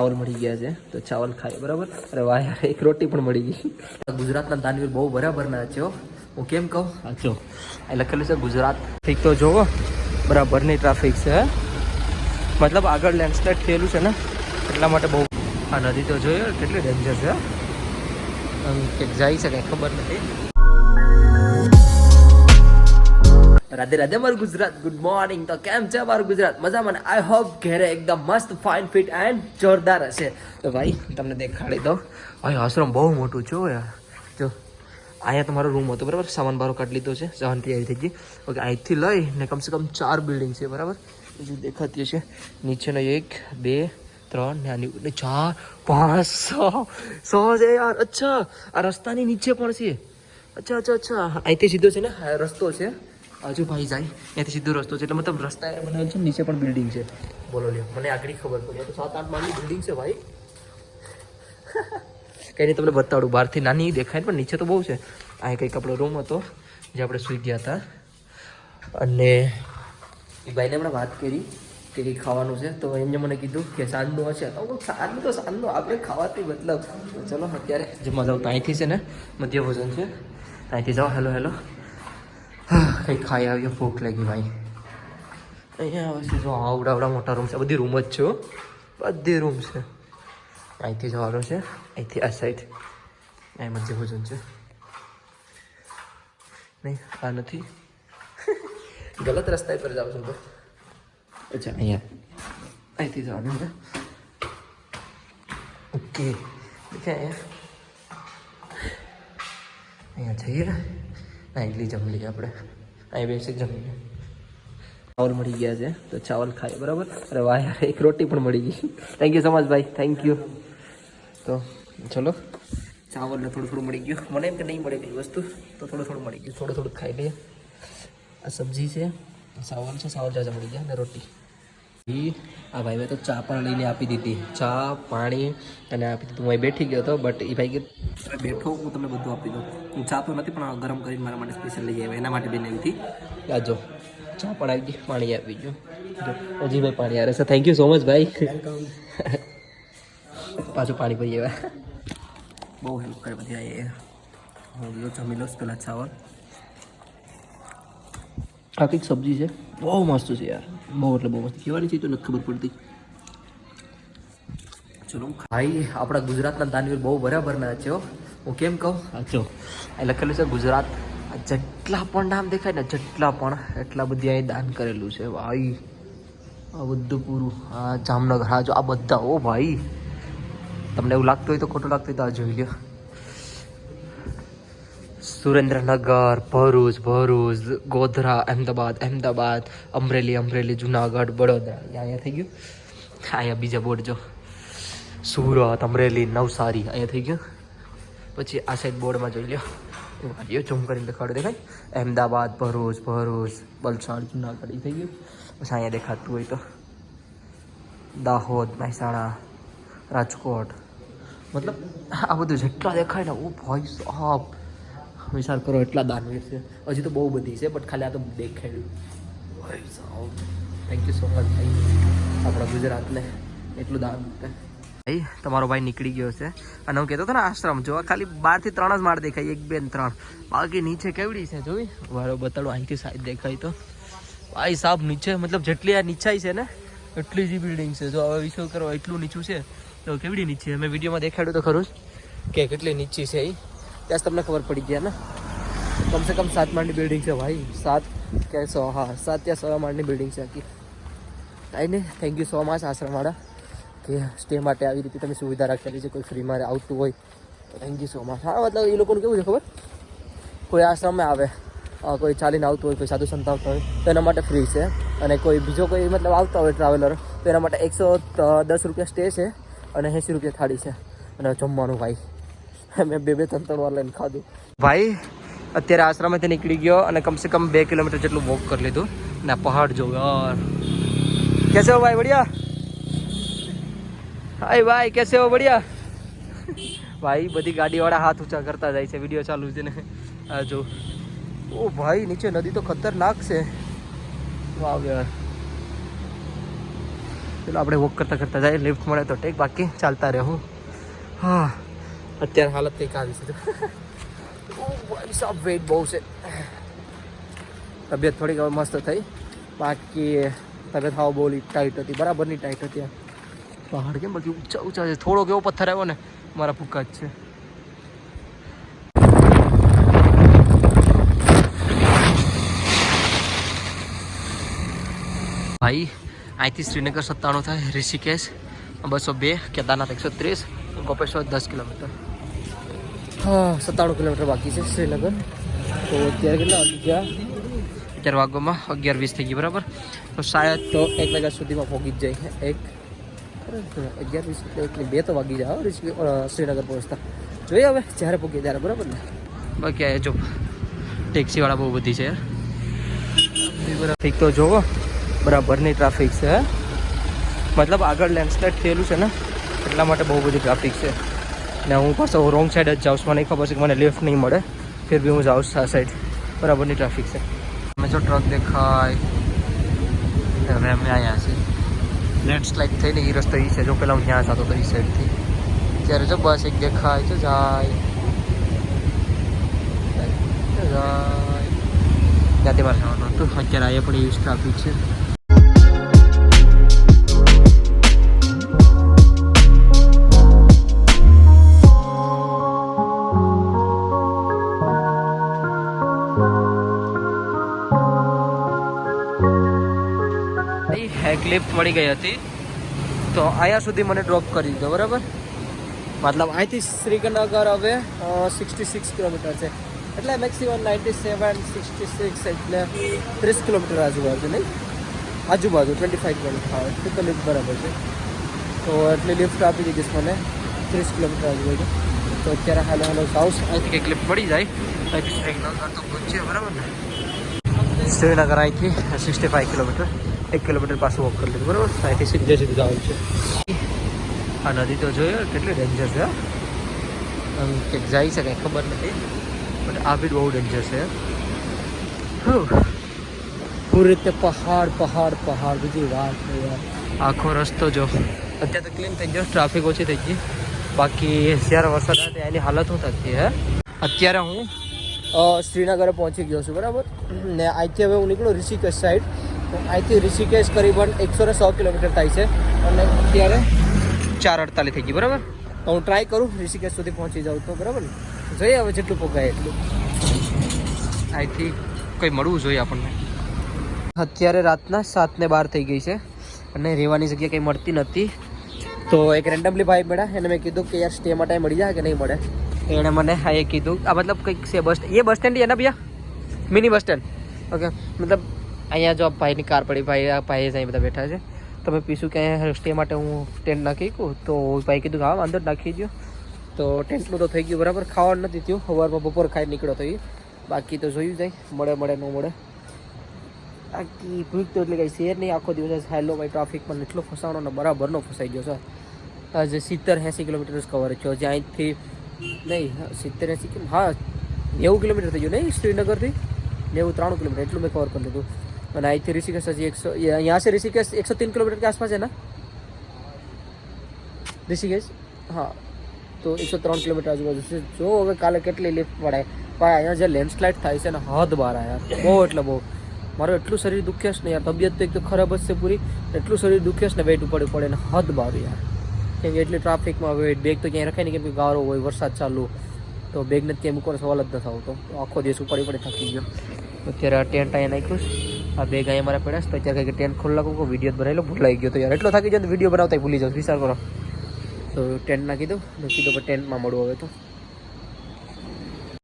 ચાવલ મળી ગયા છે તો ચાવલ ખાય બરાબર. અરે વાહ યાર, એક રોટી પણ મળી ગઈ. ગુજરાતના દાનવીર બહુ બરાબરના છે. હું કેમ કહું, સાચો એ લખેલું છે ગુજરાત. ઠીક તો જોવો બરાબરની ટ્રાફિક છે, મતલબ આગળ લેન્ડસ્લાઇડ થયેલું છે ને એટલા માટે બહુ. આ નદી તો જોયો કેટલી ડેન્જર છે, કંઈક જાય છે કંઈ ખબર નથી. રાધે રાધે મારું ગુજરાત, ગુડ મોર્નિંગ. તો કેમ છે મારું ગુજરાત? મજામાં ને? આઈ હોપ ઘેરે એકદમ મસ્ત ફાઇન ફિટ એન્ડ જોરદાર હશે. તો ભાઈ તમને દેખાડી દઉં. ભાઈ આશ્રમ બહુ મોટું છે યાર. જો અહીંયા તમારો રૂમ હતો બરાબર, સામાન બારો કાઢી લીધો છે, શાંતિ આવી થઈ ગઈ. ઓકે, અહીંથી લઈને કમસે કમ 4 બિલ્ડિંગ છે બરાબર, જો દેખાતી છે. નીચેનો 1 2 3 ને આની 4 5 6 છે યાર. અચ્છા આ રસ્તાની નીચે પણ છે. અચ્છા અહીંથી સીધો છે ને રસ્તો છે, હજુ ભાઈ જાય ત્યાંથી સીધો રસ્તો છે, એટલે મતલબ રસ્તા બનાવેલ છે, નીચે પણ બિલ્ડિંગ છે. બોલો લ્યો, મને આગળ ખબર પડી તો 7-8 માળની બિલ્ડિંગ છે ભાઈ. કંઈ નહીં તમને બતાડું, બહારથી નાની દેખાય પણ નીચે તો બહુ છે. અહીં કંઈક આપણો રૂમ હતો જે આપણે સૂઈ ગયા હતા, અને એ ભાઈને હમણાં વાત કરી કે કંઈક ખાવાનું છે, તો એમને મને કીધું કે સાંજનું હશે. તો સાંજનું આપણે ખાવાથી મતલબ ચલો અત્યારે જમવા જાઉં. તો અહીંથી છે ને મધ્ય ભોજન છે, અહીંથી જાઓ. હેલો કંઈક ખાઈ આવ્યો, ભૂખ લાગી ભાઈ. અહીંયા આવે છે જો આવડા મોટા રૂમ છે, બધી રૂમ જ છે, બધી રૂમ છે. અહીંથી જવાનું છે, અહીંથી આ સાઈડ અહીં મધ્ય ભોજન છે. નહીં આ નથી, ગલત રસ્તા પર જાઉં છું તો. અચ્છા અહીંયા અહીંથી જવાનું છે. ઓકે અહીંયા જઈએ ને, ઇડલી જમી લઈએ આપણે. અહીં બેસી જમીએ. ચાવલ મળી ગયા છે તો ચાવલ ખાઈએ બરાબર. અરે વાહ યાર, એક રોટી પણ મળી ગઈ. થેન્ક યુ સો મચ ભાઈ, થેન્ક યુ. તો ચલો ચાવલ ને થોડું મળી ગયું. મને એમ કે નહીં મળે કઈ વસ્તુ, તો થોડું મળી ગયું. થોડું ખાઈ લઈએ. આ સબ્જી છે, ચાવલ છે, ચાવલ જાજા મળી ગયા, ને રોટી. આ ભાઈ તો ચા પણ લઈને આપી દીધી, ચા પાણી અને આપી દીધું. હું અહીં બેઠી ગયો હતો, બટ એ ભાઈ કે બેઠો હું તમને બધું આપી દઉં. હું ચા તો નથી પણ ગરમ કરીને મારા માટે સ્પેશિયલ લઈ આવ્યા, એના માટે બનાવી હતી. આજો ચા પણ આવી ગઈ, પાણી આવી ગયું. હજી ભાઈ પાણી આવે છે. થેન્ક યુ સો મચ ભાઈ. પાછું પાણી પી આવ્યા, બહુ હેલ્પ કરે બધી. હું જમી લઉં પેલા ચાવલ. આ કંઈક સબ્જી છે, બહુ મસ્ત છે યાર, બહુ એટલે બહુ મસ્ત. કહેવાની છે તો નથી ખબર પડતી. ચલો ભાઈ, આપણા ગુજરાતના દાનવીર બહુ બરાબરના છે. હું કેમ કહું, સાચો એ લખેલું છે ગુજરાત. જેટલા પણ નામ દેખાય ને, જેટલા પણ એટલા બધી અહીં દાન કરેલું છે ભાઈ. આ બધું પૂરું, આ જામનગર, હા જો આ બધા. ઓ ભાઈ, તમને એવું લાગતું હોય તો ખોટું લાગતું હોય તો આ જોઈ લો. સુરેન્દ્રનગર, ભરૂચ, ગોધરા, અમદાવાદ, અમરેલી, જુનાગઢ, વડોદરા. અહીંયા થઈ ગયું. અહીંયા બીજા બોર્ડ જો, સુરત, અમરેલી, નવસારી અહીંયા થઈ ગયું. પછી આ સાઈડ બોર્ડમાં જોઈ લો, ઝૂમ કરીને દેખાડો, દેખાય અમદાવાદ, ભરૂચ, વલસાડ, જુનાગઢ એ થઈ ગયું. પછી અહીંયા દેખાતું હોય તો દાહોદ, મહેસાણા, રાજકોટ, મતલબ આ બધું જેટલા દેખાય ને, ઓ ભાઈ સાહેબ વિચાર કરો એટલા દાનવીર છે. હજી તો બહુ બધી છે, બટ ખાલી આ તો દેખાડ્યું. ભાઈ સાહેબ થેન્ક યુ સો મચ ભાઈ, આપણા ગુજરાતને એટલું દાન. ભાઈ તમારો ભાઈ નીકળી ગયો છે, અને હું કહેતો હતો ને આશ્રમ જોવા ખાલી 12 થી 3 જ માળ દેખાય, 1 2 3. બાકી નીચે કેવડી છે જોઈ, વારો બતાડો. અહીંથી સાઈડ દેખાય તો ભાઈ સાહેબ નીચે, મતલબ જેટલી આ નીચાઈ છે ને એટલી જ બિલ્ડિંગ છે. જો હવે વિશ્વ કરો એટલું નીચું છે તો કેવડી નીચે. મેં વિડીયોમાં દેખાડ્યું તો ખરું જ કે કેટલી નીચી છે. એ ત્યાં તમને ખબર પડી ગયા ને. કમસે કમ 7 માળની બિલ્ડિંગ છે ભાઈ, 7 કે 100, હા 7 યા 100 માળની બિલ્ડિંગ છે આખી. કાંઈ નહીં, થેન્ક યુ સો મચ આશ્રમવાળા કે સ્ટે માટે આવી રીતે તમે સુવિધા રાખેલી છે. કોઈ ફ્રીમાં આવતું હોય તો થેન્ક યુ સો મચ. હા મતલબ એ લોકોનું કેવું છે ખબર, કોઈ આશ્રમમાં આવે, કોઈ ચાલીને આવતું હોય, કોઈ સાધુ સંત આવતા હોય તો એના માટે ફ્રી છે. અને કોઈ બીજો કોઈ મતલબ આવતા હોય ટ્રાવેલર, તો એના માટે 110 રૂપિયા સ્ટે છે અને 80 રૂપિયા થાળી છે. અને જમવાનું ભાઈ મેં 2-3 વાર લઈને ખાધું ભાઈ. અત્યારે આશ્રમેથી નીકળી ગયો અને કમસે કમ 2 કિલોમીટર જેટલું વોક કરી લીધું. ને પહાડ જો યાર. કેસે હો ભાઈ? બઢિયા. હાય ભાઈ, કેસે હો? બઢિયા ભાઈ. બધી ગાડીવાળા હાથ ઊંચા કરતા જાય છે, વિડીયો ચાલુ છે ને. આ જો, ઓ ભાઈ નીચે નદી તો ખતરનાક છે. વાવ યાર, ચલો આપણે વોક કરતાં કરતાં જાય, લિફ્ટ મળે તો ટેક, બાકી ચાલતા રહું. હા અત્યારે હાલત કંઈક આવી છે. ભાઈ સાહેબ વેઇટ બહુ છે. તબિયત થોડીક હવે મસ્ત થઈ, બાકી તબિયત હાવ બહુ ટાઈટ હતી, બરાબરની ટાઈટ હતી. પહાડ કેમ બાકી ઊંચા ઊંચા છે, થોડોક એવો પથ્થર આવ્યો ને મારા ફૂકા જ છે. ભાઈ અહીંથી શ્રીનગર 97 થાય, ઋષિકેશ 202, કેદારનાથ 130, ગોપેશ્વર 10 કિલોમીટર. હા 97 કિલોમીટર બાકી છે શ્રીનગર. તો અત્યારે કેટલા વાગી ગયા? 11 વાગ્યામાં 11:20 થઈ ગઈ બરાબર. તો શાયદ તો 1 વાગ્યા સુધીમાં પહોંચી જ જાય. 11:20 એટલે 2 તો વાગી જાય શ્રીનગર પહોંચતા. જોઈએ હવે જ્યારે પહોંચીએ ત્યારે, બરાબર ને. બાકી આ જો ટેક્સીવાળા બહુ બધી છે યાર. ટ્રાફિક તો જોવો બરાબરની ટ્રાફિક છે. મતલબ આગળ લેન્ડસ્લાઇડ થયેલું છે ને એટલા માટે બહુ બધી ટ્રાફિક છે. ને હું પાછો રોંગ સાઈડ જ જાઉં છું, મને ખબર છે કે મને લેફ્ટ નહીં મળે, ફિર બી હું જાઉં છું આ સાઈડ. બરાબરની ટ્રાફિક છે. અમે જો ટ્રક દેખાય હવે અમે આવ્યા છીએ. લેન્ડસ્લાઇડ થઈને એ રસ્તો એ છે, જો પહેલાં હું ત્યાં જતો હતો એ સાઈડથી. ત્યારે જો બસ એક દેખાય તો જાય ત્યાંથી મારે જવાનું હતું. અત્યારે અહીંયા પણ એવી ટ્રાફિક છે. એક લિફ્ટ મળી ગઈ હતી તો અહીંયા સુધી મને ડ્રોપ કરી દીધો બરાબર. મતલબ અહીંથી શ્રીનગર હવે 66 કિલોમીટર છે, એટલે મેક્સિમમ 97, 66 એટલે 30 કિલોમીટર આજુબાજુ, નહીં આજુબાજુ 25 કિલોમીટર. હા એટલું તો લિફ્ટ બરાબર છે. તો એટલી લિફ્ટ આપી દીધી મને 30 કિલોમીટર આજુબાજુ. તો અત્યારે હાલ સાઉસ અહીંથી કંઈક લિફ્ટ મળી જાય કંઈક શ્રીનગર તો પહોંચીએ બરાબર ને. શ્રીનગર અહીંથી 65 કિલોમીટર, 1 કિલોમીટર પાછું વોક કરી લીધું બરાબર. અહીંથી સીધે સીધું જવાનું છે. આ નદી તો જોયો કેટલી ડેન્જર છે. આમ કંઈક જાય છે કંઈ ખબર નથી, બટ આ બી બહુ ડેન્જર છે. પૂરી રીતે પહાડ પહાડ પહાડ, બીજી વાત નહીં યાર. આખો રસ્તો જો અત્યારે તો ક્લીન થઈ ગયો, ટ્રાફિક ઓછી થઈ ગઈ. બાકી જ્યારે વરસાદ આવે ત્યારે એની હાલત શું થતી હે. અત્યારે હું શ્રીનગર પહોંચી ગયો છું બરાબર. ને અહીંથી હવે હું નીકળું ઋષિકેશ સાઈડ. તો અહીંથી ઋષિકેશ કરીબન 106 કિલોમીટર થાય છે અને અત્યારે 4:48 થઈ ગઈ બરાબર. તો હું ટ્રાય કરું ઋષિકેશ સુધી પહોંચી જાઉં તો બરાબર ને. જોઈએ હવે જેટલું પોગાય એટલું. અહીંથી કંઈ મળવું જોઈએ આપણને. અત્યારે રાતના 7:12 થઈ ગઈ છે અને રહેવાની જગ્યા કંઈ મળતી નથી. તો એક રેન્ડમલી ભાઈ મળ્યા, એને મેં કીધું કે યાર સ્ટે માટે મળી જાય કે નહીં મળે. એણે મને હા એ કીધું આ મતલબ કંઈક છે બસ એ બસ સ્ટેન્ડ એના ભૈયા મિની બસ સ્ટેન્ડ. ઓકે મતલબ અહીંયા જો ભાઈની કાર પડી, ભાઈ અહીં બધા બેઠા છે. તો મેં પીશું કે અહીંયા સ્ટે માટે હું ટેન્ટ નાખી કહું. તો ભાઈ કીધું હા અંદર નાખી દો. તો ટેન્ટનું તો થઈ ગયું બરાબર. ખાવાનું નથી થયું, સવારમાં બપોર ખાઈ નીકળ્યો તો એ. બાકી તો જોયું જાય મળે ન મળે. બાકી ભૂખ તો એટલે કંઈ શેર નહીં. આખો દિવસ હાલો ભાઈ ટ્રાફિકમાં એટલો ફસાણો ને બરાબરનો ફસાઈ ગયો છે. આજે 70-80 કિલોમીટર કવર થયો, જે અહીંથી નહીં 70-80 કેમ હા 90 કિલોમીટર થઈ ગયું નહીં શ્રીનગરથી. 93 કિલોમીટર એટલું મેં કવર કરી લીધું. અને અહીંથી ऋषिकेश હજી 100 यहाँ से ऋषिकेश 103 किलोमीटर के आसपास है ना ऋषिकेश. હા તો 103 કિલોમીટર આજુબાજુ છે. જો હવે કાલે કેટલી લિફ્ટ મળે. ભાઈ અહીંયા જે લેન્ડસ્લાઇડ થાય છે ને હદ બાર યાર, બહુ એટલે બહુ. મારું એટલું શરીર દુખ્યા છે ને યાર, તબિયત તો એક તો ખરાબ જ છે પૂરી, એટલું શરીર દુખ્યા છે ને વેટ ઉપાડવું પડે ને હદ બાર યાર. કેમ કે એટલી ટ્રાફિકમાં વેટ બેગ તો ક્યાંય રખાય નહીં, કેમ કે ગારો હોય, વરસાદ ચાલુ, તો બેગ નથી ક્યાંય મૂકવાનો સવાલ જ નથી આવતો. આખો દિવસ ઉપાડી પડે થાકી ગયો. અત્યારે આ ટેન્ટ અહીંયા નાખ્યું છે, આ બેગ અહીંયા મારા પડ્યા છે. તો અત્યારે કંઈક ટેન્ટ ખોલી નાખું, વિડીયો બનાવી લો. ભૂલાઈ ગયો તો યાર, એટલો થાકી જાય તો વિડીયો બનાવતા ભૂલી જાઉં, વિચાર કરો. તો ટેન્ટ નાખી દઉં ને સીધો ટેન્ટમાં મળવું હવે તો.